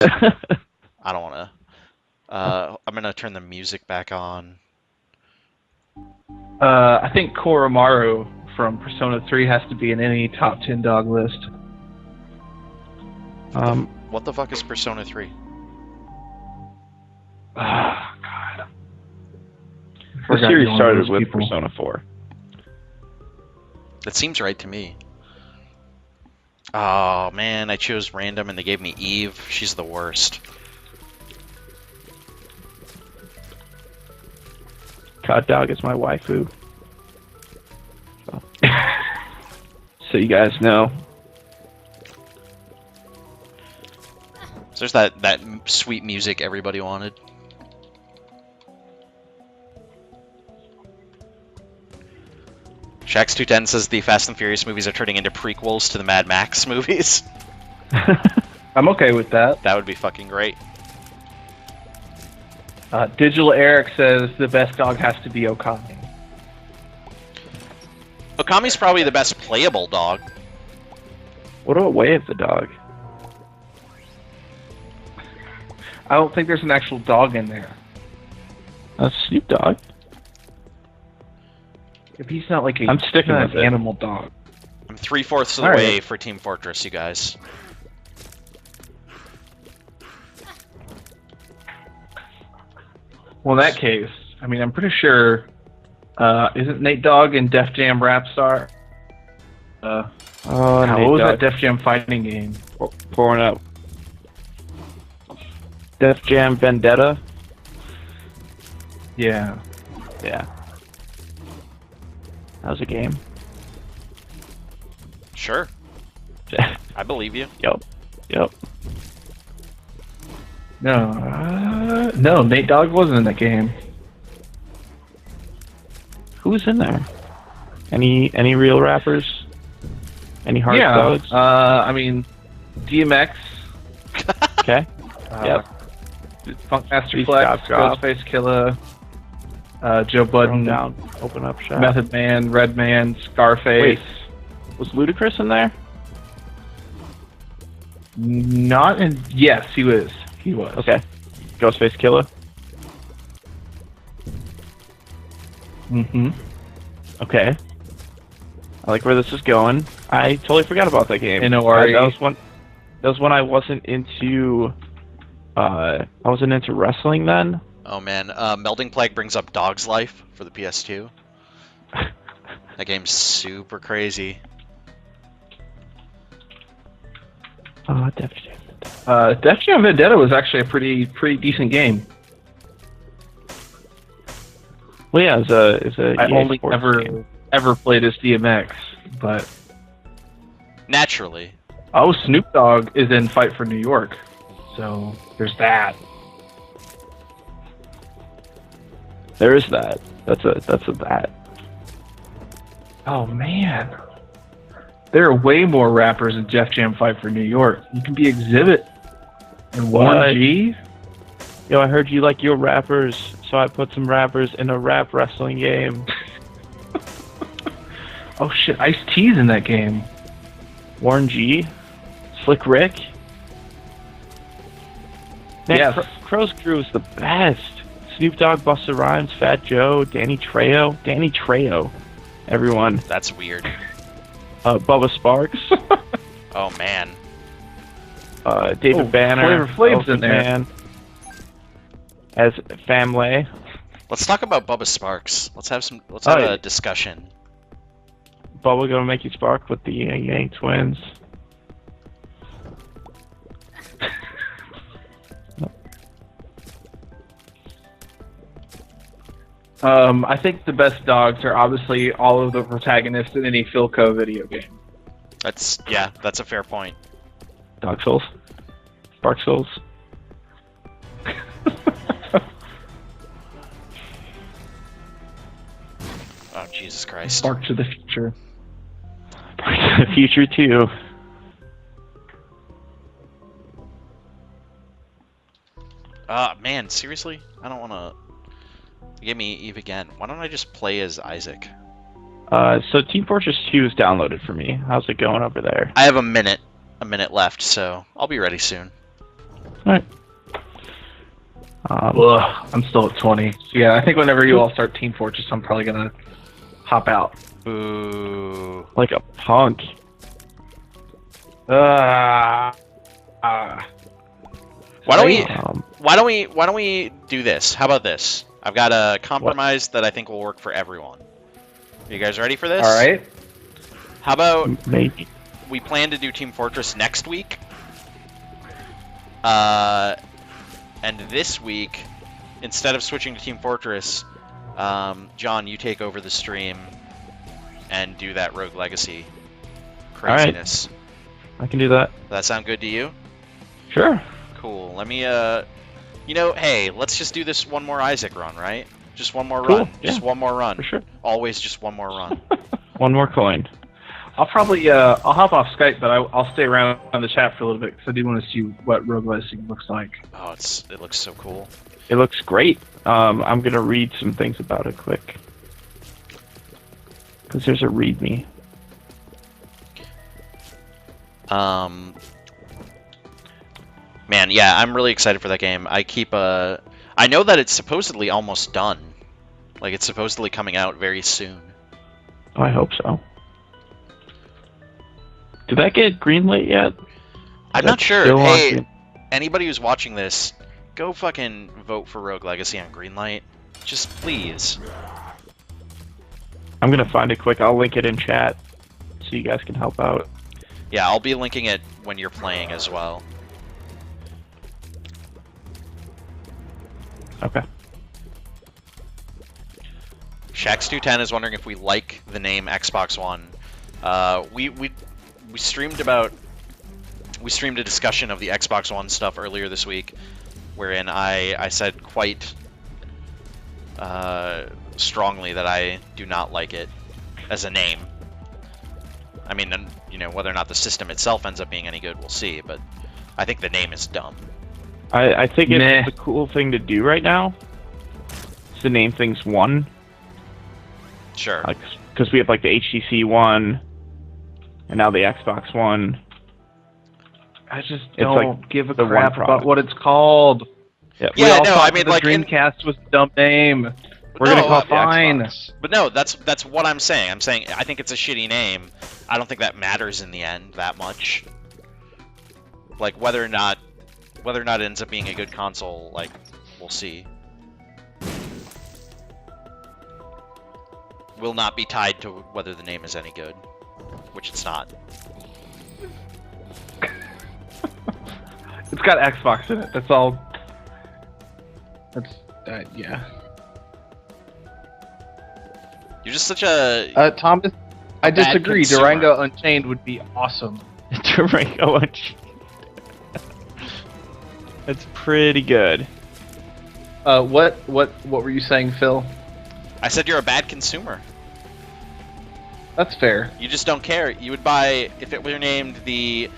I don't want to. I'm gonna turn the music back on. I think Koromaru from Persona 3 has to be in any top 10 dog list. What the fuck is Persona 3? Oh, God. The series started with Persona 4. That seems right to me. Oh man, I chose random and they gave me Eve. She's the worst. Cat Dog is my waifu. So you guys know. So there's that sweet music everybody wanted. Shax210 says the Fast and Furious movies are turning into prequels to the Mad Max movies. I'm okay with that. That would be fucking great. Digital Eric says the best dog has to be Okami. Okami's probably the best playable dog. What about Way of the Dog? I don't think there's an actual dog in there. That's Snoop Dogg. If he's not like a, I'm sticking with an it. animal dog. I'm 3/4 of the All right. way for Team Fortress, you guys. Well, in that case, I mean, I'm pretty sure, isn't Nate Dogg in Def Jam Rap Star? Oh, What Nate was Dogg that Def Jam fighting game? pouring up. Def Jam Vendetta. Yeah. Yeah. That was a game. Sure. I believe you. Yep. No, Nate Dogg wasn't in that game. Who was in there? Any real rappers? Any hard thugs? I mean, DMX. Okay. Yep. Funkmaster These Flex, cops are off. Ghostface Killer, Joe Throw 'em Budden, down. Open up shop. Method Man, Redman, Scarface. Wait. Was Ludacris in there? Not in. Yes, he was. He was. Okay. Ghostface Killer. Mm-hmm. Okay. I like where this is going. I totally forgot about that game. N.O.R.E.. That was when I wasn't into wrestling then. Oh man, Melding Plague brings up Dog's Life for the PS2. That game's super crazy. Def Jam. Def Jam Vendetta was actually a pretty decent game. Well, yeah, it's a I EA only Sports game. ever played as DMX, but Naturally. oh, Snoop Dogg is in Fight for New York, so there's that. There is that. That's a that. Oh man, there are way more rappers in Def Jam Fight for New York. You can be Exhibit and Warren G. Yo, I heard you like your rappers, so I put some rappers in a rap wrestling game. Oh shit, Ice-T's in that game. Warren G, Slick Rick. Man, Yes. Crow's Crew is the best. Snoop Dogg, Busta Rhymes, Fat Joe, Danny Trejo, everyone. That's weird. Bubba Sparks, Oh man. David Banner, Flavor Flav's in Elephant there. Man, as Family. Let's talk about Bubba Sparks. Let's have yeah. a discussion. Bubba gonna make you spark with the Yang twins. I think the best dogs are obviously all of the protagonists in any Philco video game. That's a fair point. Dog Souls, Spark Souls. Oh Jesus Christ. Spark to the future. Spark to the future too. Man, seriously? I don't wanna give me Eve again. Why don't I just play as Isaac? So Team Fortress 2 is downloaded for me. How's it going over there? I have a minute left, so I'll be ready soon. Alright. Ugh, I'm still at 20. So yeah, I think whenever you all start Team Fortress, I'm probably gonna hop out. Boo. Like a punk. Why don't we? Um, Why don't we do this? How about this? I've got a compromise that I think will work for everyone. Are you guys ready for this? All right. How about maybe. we plan to do Team Fortress next week? And this week, instead of switching to Team Fortress, John, you take over the stream and do that Rogue Legacy craziness. I can do that. Does that sound good to you? Sure. Cool. Let me, you know, hey, let's just do this one more Isaac run, right? Just one more Cool, run. Just yeah, one more run. For sure. Always just one more run. One more coin. I'll probably I'll hop off Skype, but I'll stay around on the chat for a little bit because I do want to see what Rogue Legacy looks like. Oh, it looks so cool. It looks great. I'm gonna read some things about it quick. Because there's a README. Man, yeah, I'm really excited for that game. I know that it's supposedly almost done. Like, it's supposedly coming out very soon. Oh, I hope so. Did that get greenlit yet? I'm not sure. Still Hey, on- anybody who's watching this, go fucking vote for Rogue Legacy on Greenlight. Just please. I'm gonna find it quick. I'll link it in chat so you guys can help out. Yeah, I'll be linking it when you're playing as well. Okay. Shax210 is wondering if we like the name Xbox One. We streamed a discussion of the Xbox One stuff earlier this week, wherein I said quite strongly that I do not like it as a name. I mean, you know, whether or not the system itself ends up being any good, we'll see. But I think the name is dumb. I think Meh. it's the cool thing to do right now. Is to name things One. Sure. Because we have like the HTC One, and now the Xbox One. I just It's don't like give a the one crap product. about what it's called. Yep. We Yeah, all no, thought I mean, the like, Dreamcast was a dumb name. We're No, gonna call The fine. Xbox. But no, that's what I'm saying. I'm saying I think it's a shitty name. I don't think that matters in the end that much. Like whether or not it ends up being a good console, like we'll see. Will not be tied to whether the name is any good, which it's not. It's got Xbox in it. That's all. That's yeah. You're just such a Thomas, I bad disagree. consumer. Durango Unchained would be awesome. Durango Unchained. That's pretty good. What were you saying, Phil? I said you're a bad consumer. That's fair. You just don't care. You would buy if it were named the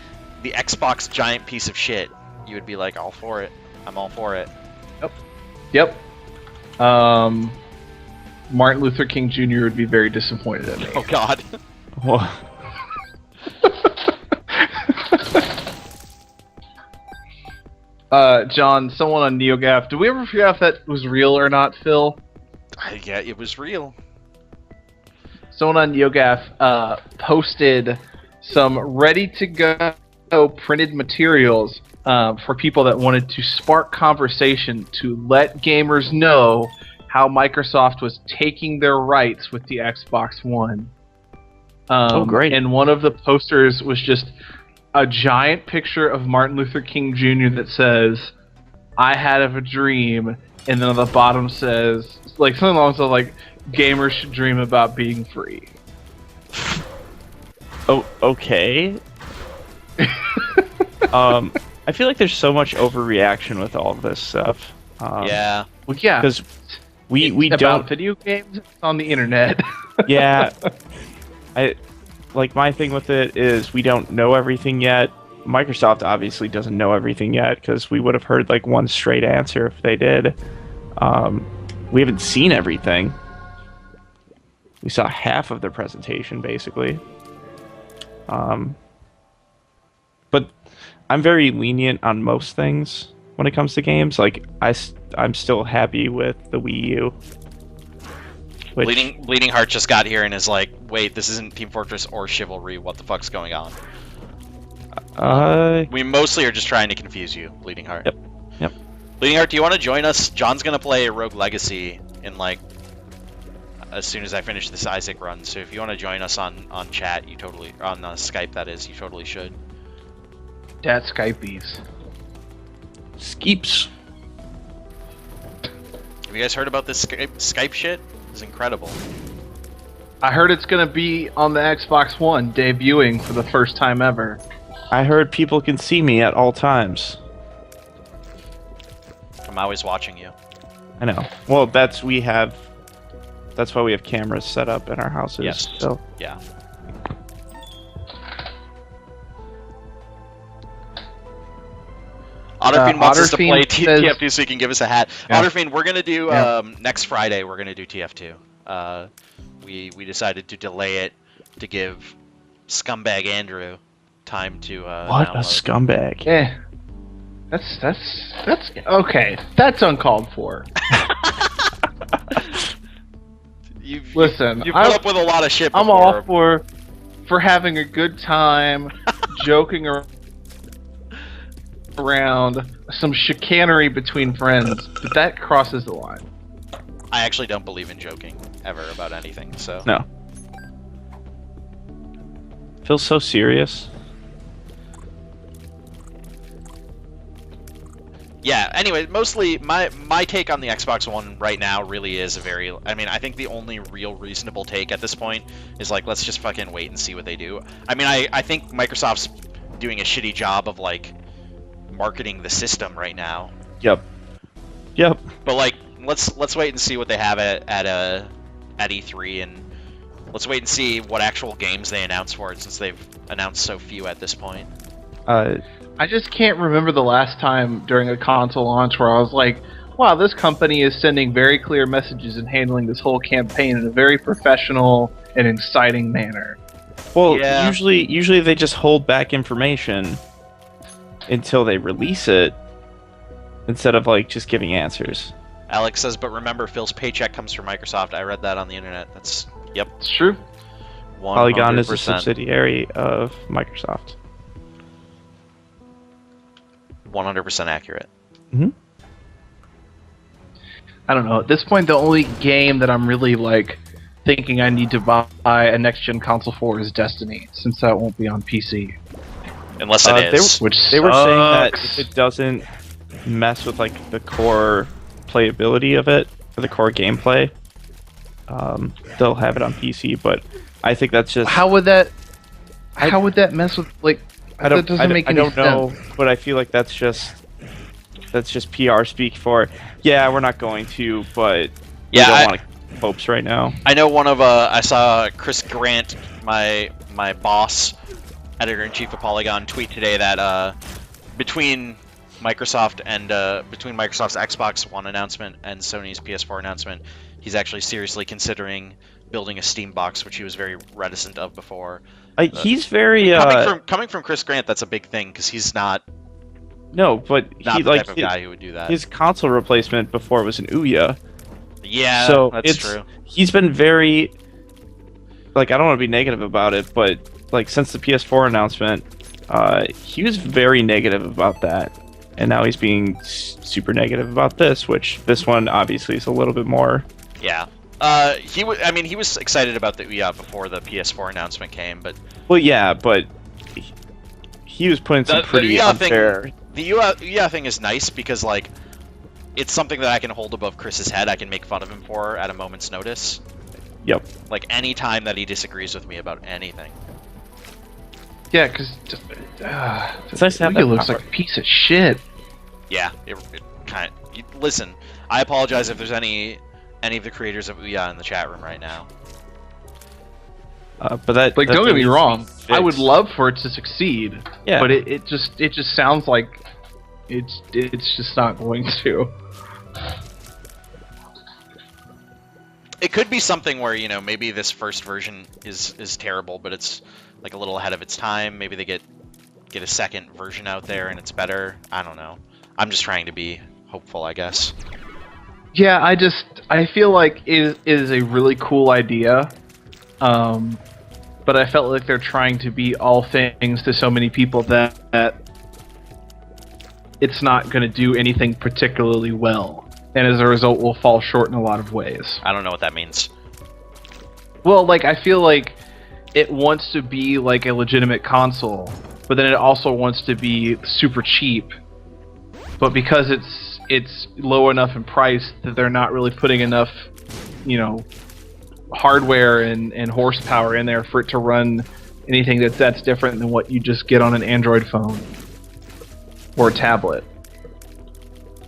Xbox giant piece of shit. You would be like, all for it. I'm all for it. Yep. Martin Luther King Jr. would be very disappointed at me. Oh God. Whoa. John, someone on NeoGaf. Did we ever figure out if that was real or not, Phil? Yeah, it was real. Someone on NeoGaf posted some ready-to-go printed materials for people that wanted to spark conversation to let gamers know how Microsoft was taking their rights with the Xbox One. Oh, great. And one of the posters was just a giant picture of Martin Luther King Jr. that says, "I had a dream," and then on the bottom says, like, something along the lines of, like, gamers should dream about being free. Oh, okay. I feel like there's so much overreaction with all of this stuff. Yeah. Well, yeah. Because we about don't. video games, it's on the internet. Yeah. My thing with it is we don't know everything yet. Microsoft obviously doesn't know everything yet because we would have heard like one straight answer if they did. We haven't seen everything. We saw half of their presentation basically. But I'm very lenient on most things. when it comes to games. Like I'm still happy with the Wii U. Which, Bleeding Heart just got here and is like, wait, this isn't Team Fortress or Chivalry. What the fuck's going on? We mostly are just trying to confuse you, Bleeding Heart. Yep. Bleeding Heart, do you want to join us? John's gonna play Rogue Legacy in like as soon as I finish this Isaac run. So if you want to join us on chat, you totally on Skype, that is, you totally should. Dat Skypeys. Skeeps. Have you guys heard about this Skype shit? It's incredible. I heard it's gonna be on the Xbox One, debuting for the first time ever. I heard people can see me at all times. I'm always watching you. I know. Well, that's why we have cameras set up in our houses. Yes. So Yeah. Otterfiend wants us to play TF2 so he can give us a hat. Yeah. Otterfiend, we're gonna do next Friday. We're gonna do TF2. We decided to delay it to give Scumbag Andrew time to what download. A scumbag. Yeah. That's okay. That's uncalled for. Listen, you've put up with a lot of shit before. I'm all for having a good time, joking around, some chicanery between friends, but that crosses the line. I actually don't believe in joking ever about anything, so. No. Feels so serious. Yeah, anyway, mostly my take on the Xbox One right now really is I think the only real reasonable take at this point is like, let's just fucking wait and see what they do. I mean, I think Microsoft's doing a shitty job of like marketing the system right now. Yep. But like, let's wait and see what they have at E3, and let's wait and see what actual games they announce for it, since they've announced so few at this point. I just can't remember the last time during a console launch where I was like, wow, this company is sending very clear messages and handling this whole campaign in a very professional and exciting manner. Well, yeah. Usually they just hold back information until they release it, instead of like just giving answers. Alex says, but remember, Phil's paycheck comes from Microsoft. I read that on the internet. Yep. It's true. 100%. Polygon is a subsidiary of Microsoft. 100% accurate. Mm-hmm. I don't know. At this point, the only game that I'm really like thinking I need to buy a next-gen console for is Destiny, since that won't be on PC. Unless it is. They were saying that if it doesn't mess with like the core playability of it, or the core gameplay, they'll have it on PC. But I think that's just how would that mess with like? I don't sense. know, but I feel like that's just PR speak for, yeah, we're not going to, but we don't want to hopes right now. I know I saw Chris Grant, my boss, editor-in-chief of Polygon, tweet today that between Microsoft's Xbox One announcement and Sony's PS4 announcement, he's actually seriously considering building a Steam box, which he was very reticent of before. He's very coming from Chris Grant. That's a big thing, because he's not. No, but not the type of guy who would do that. His console replacement before was an Ouya. Yeah, so that's true. He's been very, like, I don't want to be negative about it, but like since the PS4 announcement, he was very negative about that, and now he's being super negative about this one obviously is a little bit more. Yeah. He was excited about the Ouya before the PS4 announcement came, but. Well, yeah, but he was putting some pretty unfair. The Ouya thing is nice because like, it's something that I can hold above Chris's head. I can make fun of him for at a moment's notice. Yep. Like any time that he disagrees with me about anything. Yeah, because it's nice to have that looks like a piece of shit. Yeah, it kind of. Listen, I apologize if there's any of the creators of Ouya in the chat room right now. But that don't get me wrong. I would love for it to succeed. Yeah. But it just sounds like it's just not going to. It could be something where, you know, maybe this first version is terrible, but it's like a little ahead of its time. Maybe they get a second version out there and it's better. I don't know. I'm just trying to be hopeful, I guess. Yeah, I feel like it is a really cool idea, but I felt like they're trying to be all things to so many people that it's not going to do anything particularly well, and as a result will fall short in a lot of ways. I don't know what that means. Well, like, I feel like it wants to be like a legitimate console, but then it also wants to be super cheap. But because it's low enough in price that they're not really putting enough, hardware and horsepower in there for it to run anything that's different than what you just get on an Android phone or a tablet.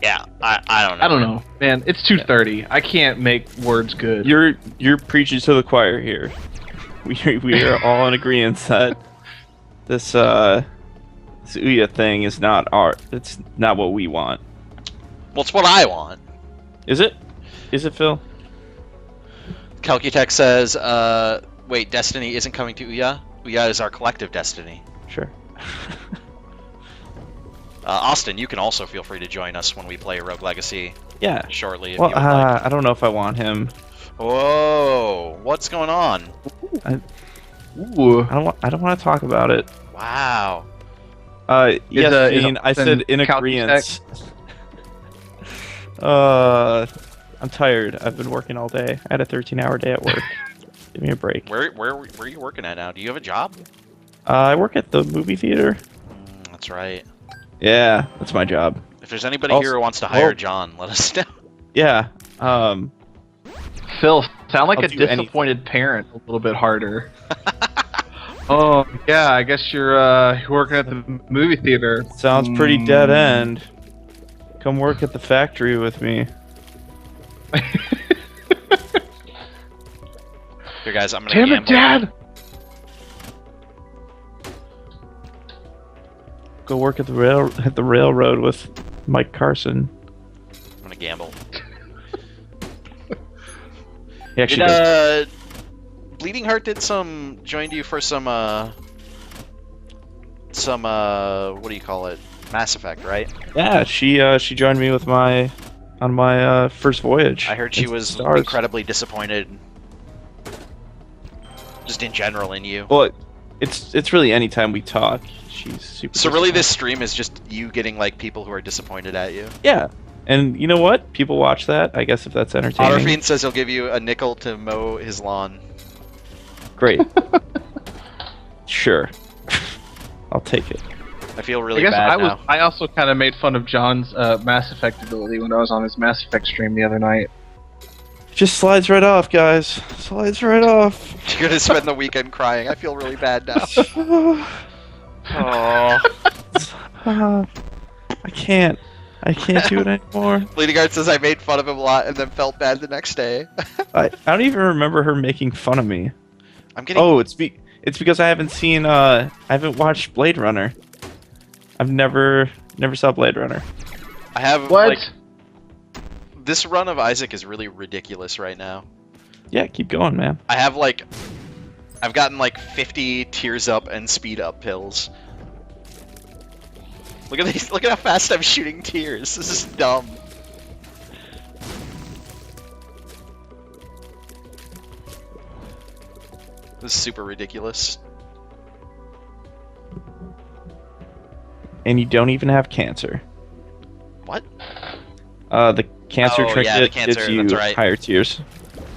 Yeah, I don't know. I don't know, man. It's 2:30. I can't make words good. You're preaching to the choir here. We are all in agreement that this Ouya thing is not it's not what we want. Well, it's what I want. Is it? Is it, Phil? Calcutech says, wait, Destiny isn't coming to Ouya? Ouya is our collective Destiny. Sure. Austin, you can also feel free to join us when we play Rogue Legacy. Yeah. Shortly, if Well, you would like. I don't know if I want him. Whoa, what's going on? Ooh. I don't want to talk about it. Wow. Yes, is Gene, I said in Caltech? agreement. I'm tired. I've been working all day. I had a 13-hour day at work. Give me a break. Where are you working at now? Do you have a job? I work at the movie theater. That's right. Yeah, that's my job. If there's anybody Also- here who wants to hire John, let us know. Yeah. Phil, sound like I'll a do disappointed parent a little bit harder. Oh, yeah, I guess you're working at the movie theater. Sounds pretty dead end. Come work at the factory with me. Here, guys, I'm gonna Damn it, gamble. Dad! Go work at the railroad with Mike Carson. I'm gonna gamble. He actually does. Bleeding Heart joined you for some what do you call it? Mass Effect, right? Yeah, she joined me with on my first voyage. I heard she into was stars. incredibly disappointed, just in general, in you. Well, it's really any time we talk, she's super. So really, disappointed. this stream is just you getting like people who are disappointed at you. Yeah, and you know what? People watch that. I guess if that's entertaining. Otterfiend says he'll give you a nickel to mow his lawn. Great. Sure. I'll take it. I feel I really guess bad now. I also kind of made fun of John's Mass Effect ability when I was on his Mass Effect stream the other night. Just slides right off, guys. Slides right off. You're gonna spend the weekend crying. I feel really bad now. Oh. I can't do it anymore. Bleeding Heart says I made fun of him a lot and then felt bad the next day. I don't even remember her making fun of me. I'm getting. Oh, it's because I haven't watched Blade Runner. I've never saw Blade Runner. I have What? like this run of Isaac is really ridiculous right now. Yeah, keep going, man. I've gotten like 50 tears up and speed up pills. Look at these! Look at how fast I'm shooting tears. This is dumb. This is super ridiculous. And you don't even have cancer. What? The cancer Oh, trick yeah, the gets cancer, you that's right. higher tears.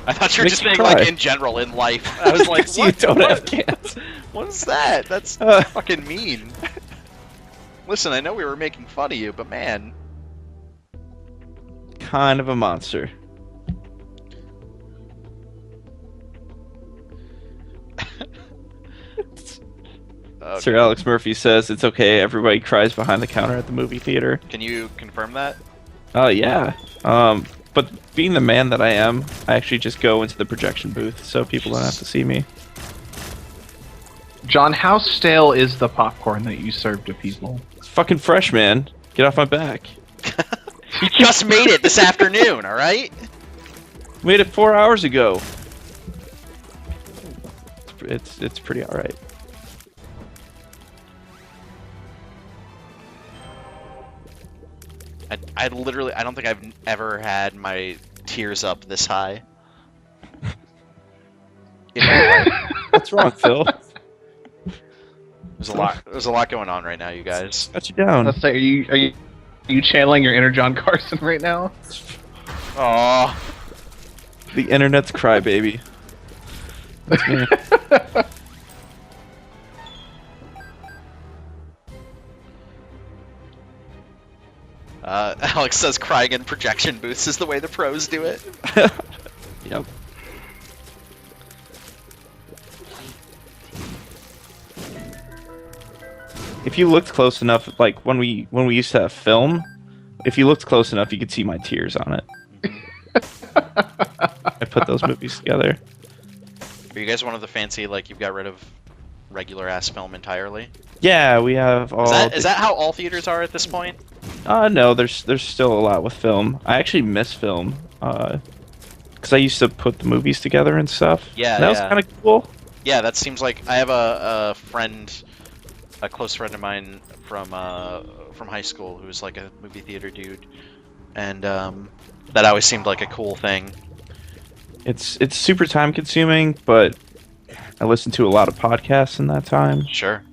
I thought you were Makes just you saying cry. like in general in life. I was like, Because what? you don't What? have cancer. What is that? That's Uh. fucking mean. Listen, I know we were making fun of you, but man. Kind of a monster. Okay. Sir Alex Murphy says it's okay. Everybody cries behind the counter at the movie theater. Can you confirm that? Oh yeah. But being the man that I am, I actually just go into the projection booth so people don't have to see me. John, how stale is the popcorn that you serve to people? It's fucking fresh, man. Get off my back. You just made it this afternoon, all right? Made it 4 hours ago. It's pretty all right. I don't think I've ever had my tears up this high. In my life. What's wrong, Phil? There's a lot going on right now, you guys. Got you down. Let's say, are you channeling your inner John Carson right now? Oh, The internet's crybaby. That's me. Alex says crying in projection booths is the way the pros do it. Yep. If you looked close enough, like when we used to have film, if you looked close enough, you could see my tears on it. I put those movies together. Are you guys one of the fancy, like, you've got rid of regular ass film entirely? Yeah, we have all. Is that how all theaters are at this point? No, there's still a lot with film. I actually miss film, because I used to put the movies together and stuff. Yeah, and that was kind of cool. Yeah, that seems like I have a friend, a close friend of mine from high school who's like a movie theater dude, and that always seemed like a cool thing. It's super time consuming, but I listened to a lot of podcasts in that time. Sure.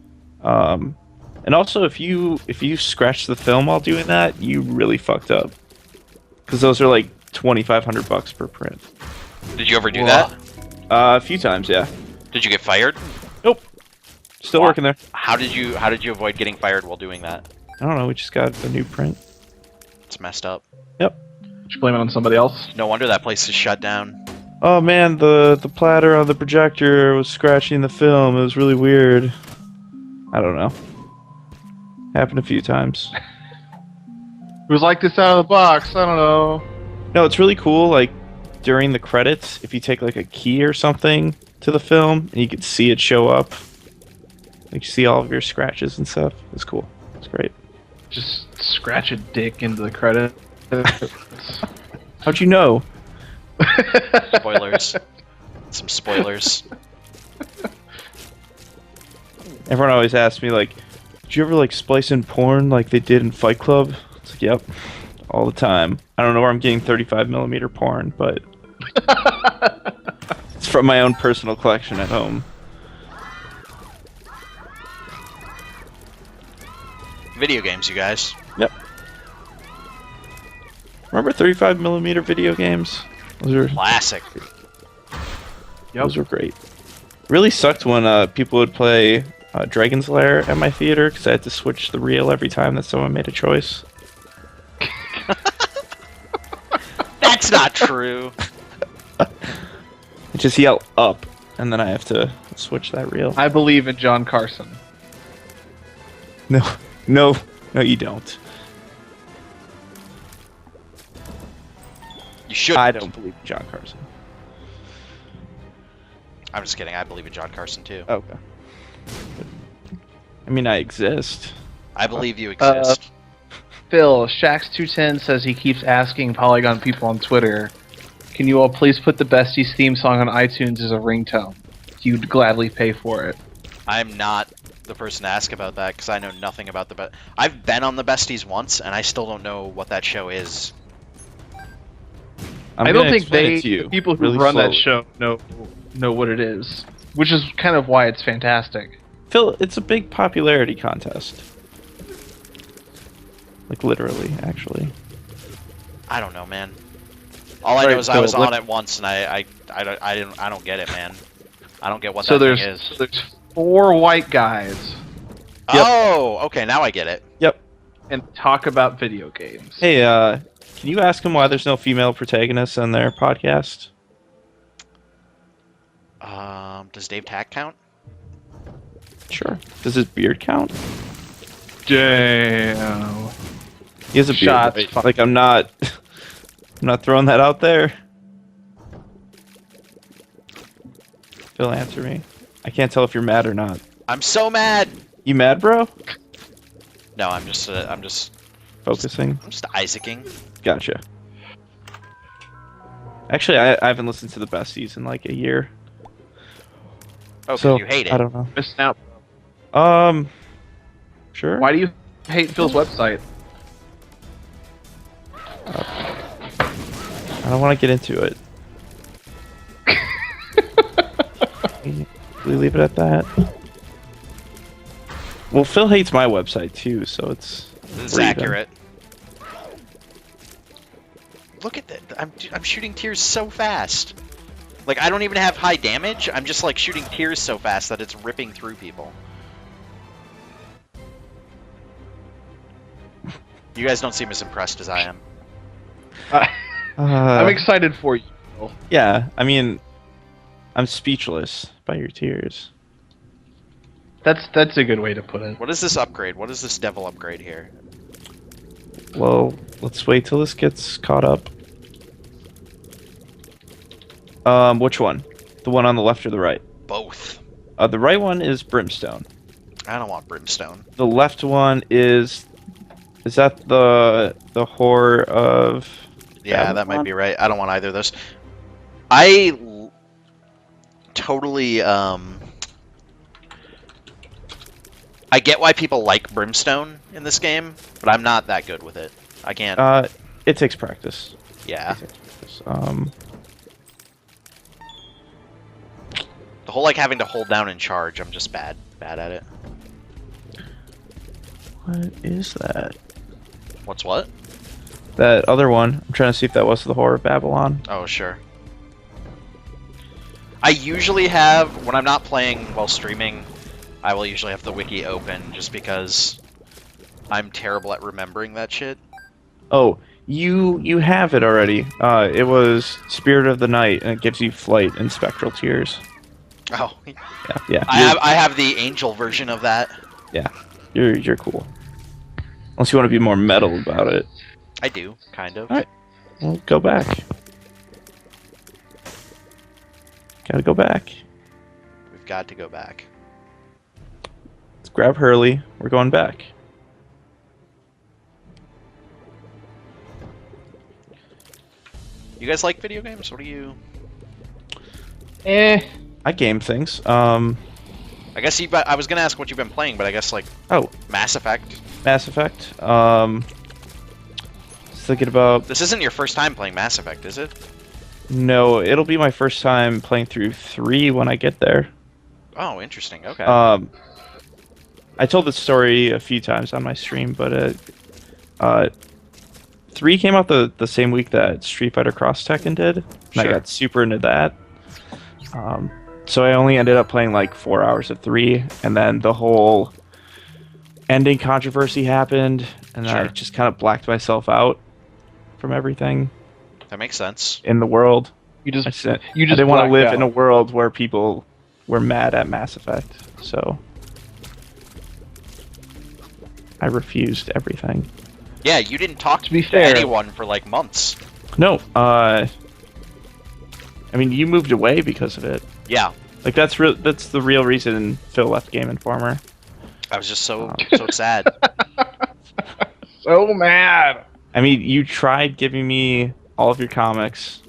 And also, if you scratch the film while doing that, you really fucked up, because those are like $2,500 per print. Did you ever do that? A few times, yeah. Did you get fired? Nope. Still working there. How did you avoid getting fired while doing that? I don't know. We just got a new print. It's messed up. Yep. Did you blame it on somebody else? No wonder that place is shut down. Oh man, the platter on the projector was scratching the film. It was really weird. I don't know. Happened a few times. It was like this out of the box. I don't know. No, it's really cool. Like during the credits, if you take like a key or something to the film, and you can see it show up, like you see all of your scratches and stuff. It's cool. It's great. Just scratch a dick into the credit. How'd you know? Spoilers. Some spoilers. Everyone always asks me like, did you ever like splice in porn like they did in Fight Club? It's like, yep, all the time. I don't know where I'm getting 35mm porn, but it's from my own personal collection at home. Video games, you guys. Yep. Remember 35mm video games? Those were Classic. Those were great. Really sucked when people would play Dragon's Lair at my theater because I had to switch the reel every time that someone made a choice. That's not true. I just yell up, and then I have to switch that reel. I believe in John Carson. No, you don't. You should. I don't believe in John Carson. I'm just kidding. I believe in John Carson too. Okay. I mean, I exist. I believe you exist. Phil, Shax210 says he keeps asking Polygon people on Twitter, can you all please put the Besties theme song on iTunes as a ringtone? You'd gladly pay for it. I'm not the person to ask about that because I know nothing about the I've been on the Besties once and I still don't know what that show is. I don't think the people who run that show know what it is, which is kind of why it's fantastic. Phil, it's a big popularity contest. Like literally, actually. I don't know, man. All I know is I was on it once and I don't get it, man. I don't get what that thing is. So there's 4 white guys. Yep. Oh, okay, now I get it. Yep. And talk about video games. Hey, can you ask them why there's no female protagonists on their podcast? Does Dave Tack count? Sure. Does his beard count? Damn. He has a beard. Shots. Right? Like I'm not throwing that out there. Phil, answer me. I can't tell if you're mad or not. I'm so mad. You mad, bro? No, I'm just Focusing. I'm just Isaacing. Gotcha. Actually, I haven't listened to the Besties in like a year. Oh, so you hate it. I don't know. Missing out. Sure. Why do you hate Phil's website? I don't want to get into it. We leave it at that. Well, Phil hates my website too, so it's. This is accurate. Look at that! I'm shooting tears so fast. Like I don't even have high damage. I'm just like shooting tears so fast that it's ripping through people. You guys don't seem as impressed as I am. I'm excited for you. Yeah, I mean, I'm speechless by your tears. That's a good way to put it. What is this upgrade? What is this devil upgrade here? Well, let's wait till this gets caught up. Which one? The one on the left or the right? Both. The right one is brimstone. I don't want brimstone. The left one is that the whore of? Yeah, that might be right. I don't want either of those. I totally I get why people like brimstone in this game, but I'm not that good with it. I can't. It takes practice. Yeah. It takes practice. The whole like having to hold down and charge, I'm just bad at it. What is that? What's what? That other one. I'm trying to see if that was the Whore of Babylon. Oh, sure. I usually have, when I'm not playing while streaming, I will usually have the wiki open just because I'm terrible at remembering that shit. Oh, you have it already. It was Spirit of the Night, and it gives you flight and spectral tears. Oh. Yeah. I have the angel version of that. Yeah. You're cool. Unless you want to be more metal about it. I do, kind of. Alright. Well, go back. Gotta go back. We've got to go back. Let's grab Hurley. We're going back. You guys like video games? What do you... I game things. I guess I was gonna ask what you've been playing, but I guess like... Oh. Mass Effect? Mass Effect. Thinking about... This isn't your first time playing Mass Effect, is it? No, it'll be my first time playing through 3 when I get there. Oh, interesting. Okay. I told this story a few times on my stream, but 3 came out the same week that Street Fighter Cross Tekken did, and I got super into that. So I only ended up playing like 4 hours of 3, and then the whole ending controversy happened, and I just kind of blacked myself out from everything. That makes sense. In the world. You just I didn't want to live in a world where people were mad at Mass Effect, so I refused everything. Yeah, you didn't talk to be fair. anyone for like months. No, I mean, you moved away because of it. Yeah. Like that's the real reason Phil left Game Informer. I was just so sad. So mad. I mean, you tried giving me all of your comics.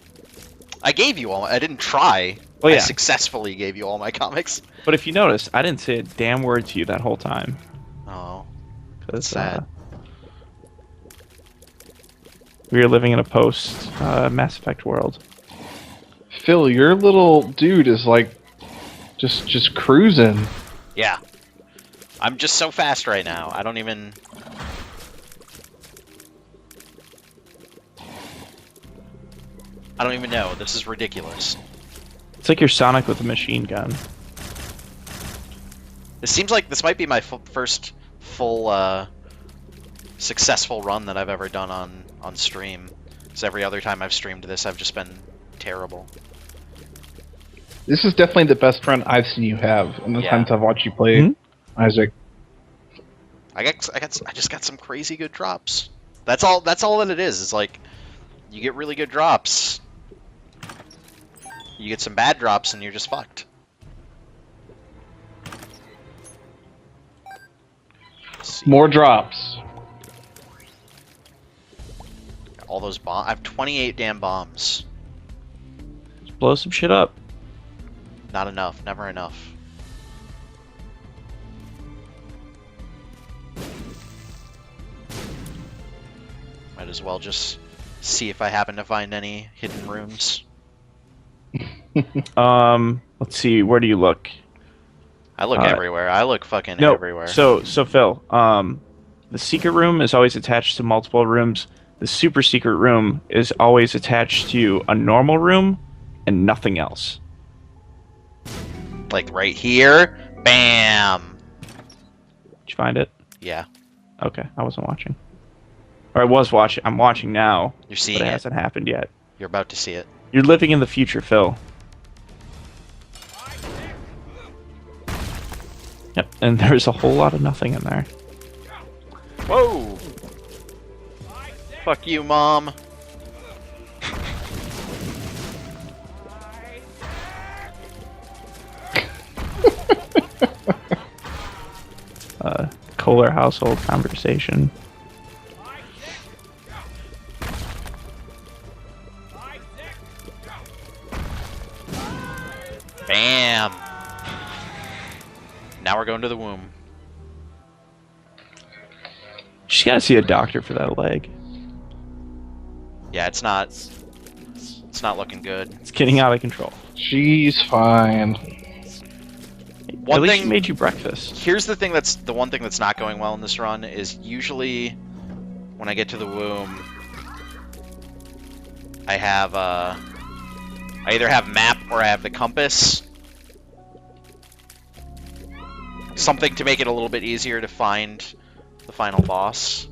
I gave you all. I didn't try. Oh, yeah. I successfully gave you all my comics. But if you notice, I didn't say a damn word to you that whole time. Oh, that's sad. We are living in a post Mass Effect world. Phil, your little dude is like just cruising. Yeah. I'm just so fast right now. I don't even... know. This is ridiculous. It's like you're Sonic with a machine gun. This seems like this might be my first full successful run that I've ever done on stream. Because every other time I've streamed this, I've just been terrible. This is definitely the best run I've seen you have in the times I've watched you play, Isaac. I just got some crazy good drops. That's all that it is. It's like you get really good drops. You get some bad drops and you're just fucked. More drops. All those bombs. I have 28 damn bombs. Just blow some shit up. Not enough. Never enough. Might as well just see if I happen to find any hidden rooms. Let's see. Where do you look? I look everywhere. I look fucking No. everywhere. So Phil, the secret room is always attached to multiple rooms. The super secret room is always attached to a normal room and nothing else. Like right here. Bam. Did you find it? Yeah. Okay, I wasn't watching. Or I was watching. I'm watching now. You're seeing but it it. hasn't happened yet. You're about to see it. You're living in the future, Phil. Yep, and there's a whole lot of nothing in there. Whoa! Fuck you, Mom. Kohler household conversation. Bam! Now we're going to the womb. She's gotta see a doctor for that leg. Yeah, it's not looking good. It's getting out of control. She's fine. One At least thing she made you breakfast. Here's the thing the one thing that's not going well in this run is usually when I get to the womb, I have I either have map or I have the compass. Something to make it a little bit easier to find the final boss.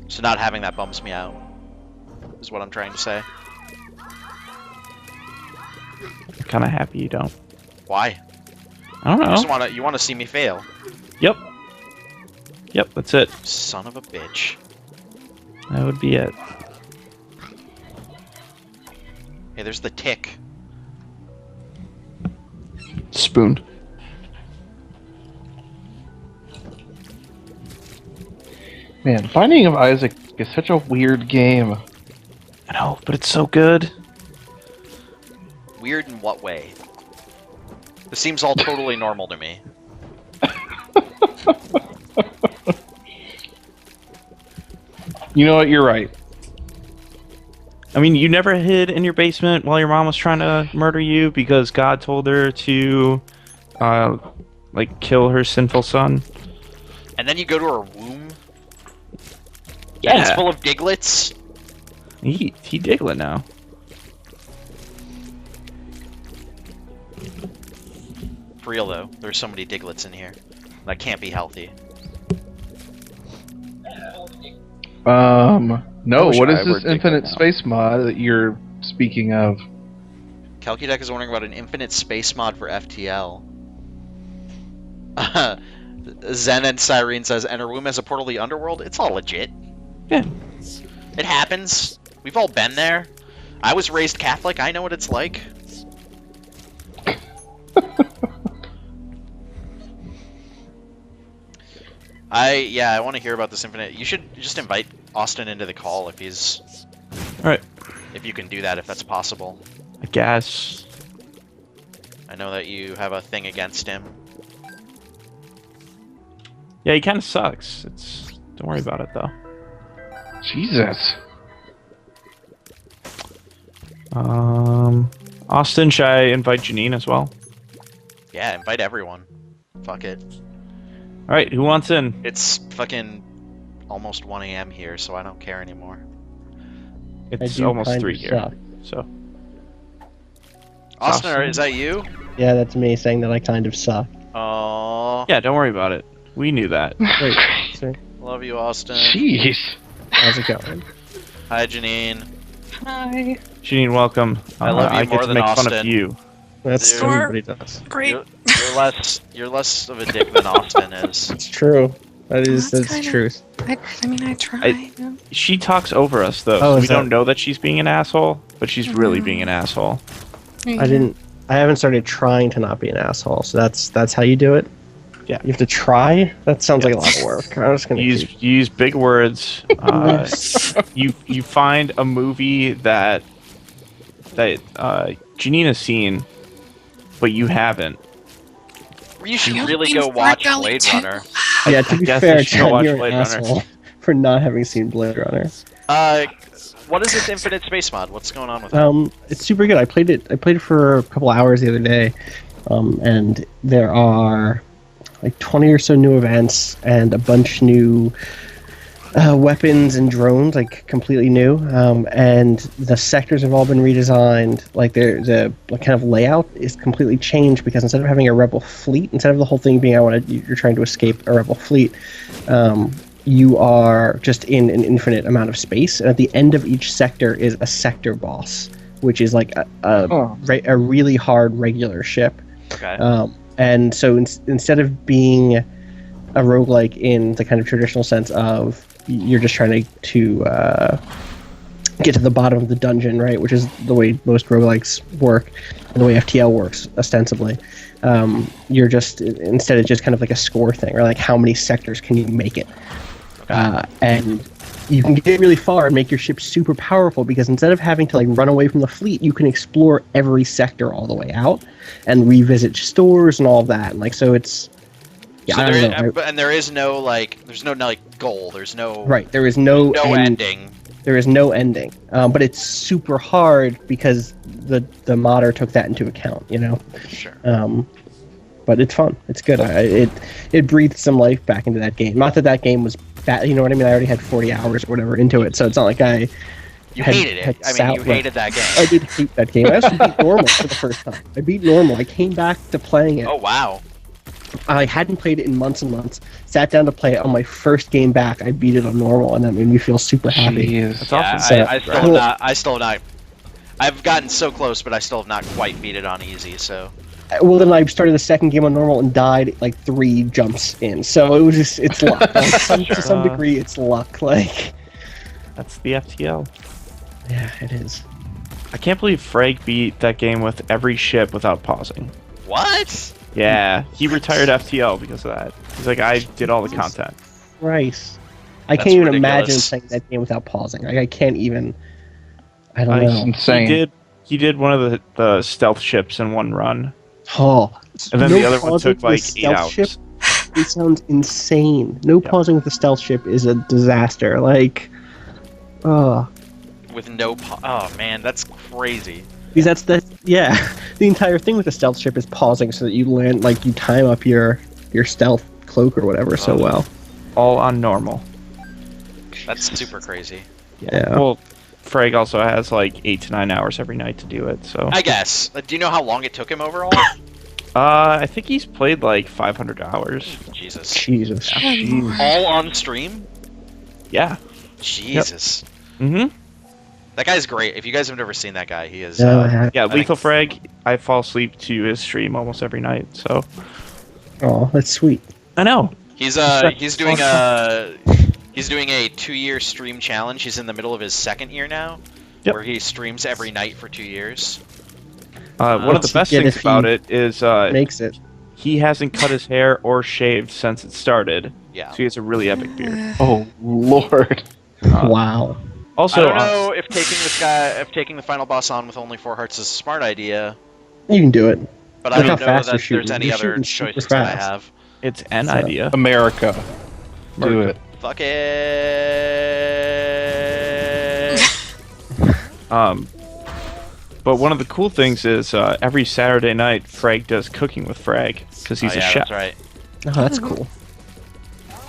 So not having that bums me out, is what I'm trying to say. I'm kind of happy you don't. Why? I don't know. You want to see me fail. Yep. Yep, that's it. Son of a bitch. That would be it. Hey, there's the tick. Spoon. Man, Binding of Isaac is such a weird game. I know, but it's so good. Weird in what way? This seems all totally normal to me. You know what? You're right. I mean, you never hid in your basement while your mom was trying to murder you because God told her to, like, kill her sinful son. And then you go to her womb? Yeah. And it's full of diglets? He Diglett now. For real, though. There's so many diglets in here. That can't be healthy. No, wish what I is were this Diglett infinite now. space mod that you're speaking of? Calcudec is wondering about an infinite space mod for FTL. Zen and Cyrene says, and her womb has a portal to the underworld? It's all legit. Yeah. It happens. We've all been there. I was raised Catholic. I know what it's like. I want to hear about this infinite. You should just invite Austin into the call if he's... Alright. If you can do that, if that's possible. I guess. I know that you have a thing against him. Yeah, he kind of sucks. Don't worry about it, though. Jesus. Austin, should I invite Janine as well? Yeah, invite everyone. Fuck it. Alright, who wants in? It's fucking almost 1 AM here, so I don't care anymore. It's do almost kind 3 of here. suck. So, Austin, Austin. is that you? Yeah, that's me saying that I kind of suck. Oh, yeah, don't worry about it. We knew that. Wait, sorry. love you, Austin. Jeez. How's it going? Hi, Janine. Hi. Janine, welcome. I love you I more get to than make fun Austin. of you. That's Dude. everybody does. Great. You're less of a dick than Austin is. It's true. That's That's the kinda- truth. I mean, I tried. She talks over us, though, Oh, so we is that- don't know that she's being an asshole, but she's really Mhm. being an asshole. I haven't started trying to not be an asshole, so that's how you do it? Yeah. You have to try? That sounds like a lot of work. I'm just gonna You use big words. You find a movie that Janine has seen, but you haven't. You should You really mean go watch Fart Belly Blade too? Runner. Yeah, to be guess I fair, should go John, watch you're an Blade Runner. asshole for not having seen Blade Runner. What is this Infinite Space mod? What's going on with it? It's super good. I played it for a couple hours the other day, and there are like 20 or so new events and a bunch new weapons and drones, like completely new. And the sectors have all been redesigned. Like the kind of layout is completely changed because instead of having a rebel fleet, instead of the whole thing being you're trying to escape a rebel fleet, you are just in an infinite amount of space. And at the end of each sector is a sector boss, which is like a really hard regular ship. Okay. And so instead of being a roguelike in the kind of traditional sense of you're just trying to get to the bottom of the dungeon, right, which is the way most roguelikes work, and the way FTL works ostensibly, you're just, instead it's just kind of like a score thing, or like how many sectors can you make it. And you can get really far and make your ship super powerful because instead of having to like run away from the fleet, you can explore every sector all the way out and revisit stores and all of that. And like, so it's, yeah, So I don't know. and there is no there's no goal. There's no Right, there is no ending. There is no ending, but it's super hard because the modder took that into account, you know. Sure. But it's fun. It's good. It breathed some life back into that game. Not that game was bad. You know what I mean? I already had 40 hours or whatever into it, so it's not like You hated it. I mean, you hated that game. I did hate that game. I actually beat normal for the first time. I beat normal. I came back to playing it. Oh wow. I hadn't played it in months and months. Sat down to play it on my first game back. I beat it on normal, and that made me feel super happy. Jeez. That's Yeah, awesome. I still have not. I've gotten so close, but I still have not quite beat it on easy. So. Well, then I started the second game on normal and died like 3 jumps in. So it was just, it's luck. To some degree, it's luck. Like, That's the FTL. yeah, it is. I can't believe Frag beat that game with every ship without pausing. What? Yeah, he retired FTL because of that. He's like, I did all the content. Christ. I That's can't even imagine ridiculous. playing that game without pausing. Like, I can't even. I don't That's know. insane. He did one of the stealth ships in one run, Oh. and then No the other one pausing took with like 8 stealth hours. ship? It sounds insane. No pausing with the stealth ship is a disaster. Like, With no. Oh man, that's crazy. because the entire thing with the stealth ship is pausing so that you land, like, you time up your stealth cloak or whatever so well. All on normal. That's super crazy. Yeah. Well, Frag also has like 8 to 9 hours every night to do it. So I guess. Do you know how long it took him overall? I think he's played like 500 hours. Jesus. Jesus. Jeez. All on stream? Yeah. Jesus. Mm-hmm. That guy's great. If you guys have never seen that guy, he is. No, I haven't. Yeah, I Lethal think- Frag. I fall asleep to his stream almost every night. So Oh, that's sweet. I know. He's doing a 2-year stream challenge. He's in the middle of his 2nd year now, Yep. where he streams every night for 2 years. One of the Let's best get things if he about it is Makes it. he hasn't cut his hair or shaved since it started. Yeah. So he has a really epic beard. Oh Lord. Wow. Also, I don't know if taking the final boss on with only 4 hearts is a smart idea, You can do it. but Look I how don't know fast that you're there's shooting. any You're other shooting super choices that I fast. have. it's an So- idea. America. Do it. Fuck it. But one of the cool things is every Saturday night, Frag does cooking with Frag because he's Oh, a yeah, chef. That's right. Oh, that's cool.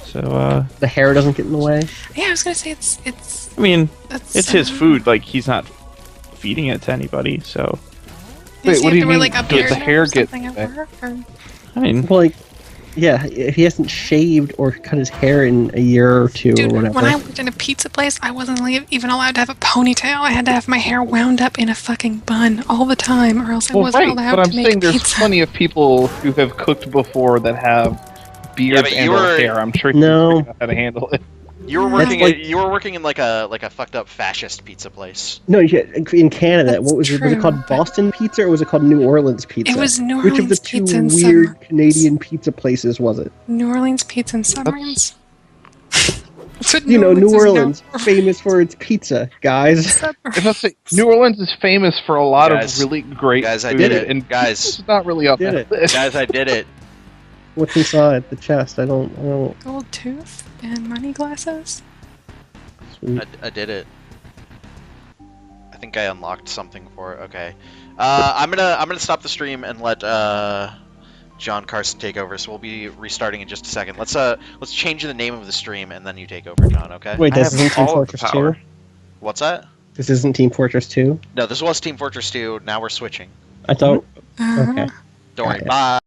So The hair doesn't get in the way. Yeah, I was gonna say it's I mean, that's it's his food. Like he's not feeding it to anybody. So Wait, what do you mean? Like, a Does beard the now hair or get something at back? work, or- I mean, Well, like, yeah, if he hasn't shaved or cut his hair in a year or two Dude, or whatever. when I worked in a pizza place, I wasn't even allowed to have a ponytail. I had to have my hair wound up in a fucking bun all the time, or else I Well, wasn't right, allowed but I'm to make saying there's pizza. plenty of people who have cooked before that have beards but and you or were- hair. I'm sure No. you figure out how to handle it. You were That's working. like- You were working in like a fucked up fascist pizza place. No, in Canada, That's what was it? Was it true, called but- Boston Pizza or was it called New Orleans Pizza? It was New Which of the Orleans two pizza in weird Submarines. Canadian pizza places was it? New Orleans pizza and submarines. That's what You know, New is known Orleans, for. famous for its pizza, guys. Submarines. If I say New Orleans is famous for a lot Guys. of really great Guys, I food, did it. and Guys. it's not really up Did that it. list. Guys, I did it. What's inside the chest? I don't. Gold tooth and money glasses. Sweet. I did it. I think I unlocked something for it. Okay. I'm gonna stop the stream and let John Carson take over. So we'll be restarting in just a second. Let's change the name of the stream and then you take over, John. Okay? Wait, I this have isn't Team all of the Fortress power. 2? What's that? This isn't Team Fortress 2? No, this was Team Fortress 2. Now we're switching. I thought. Uh-huh. Okay. Don't worry. Got it. Bye.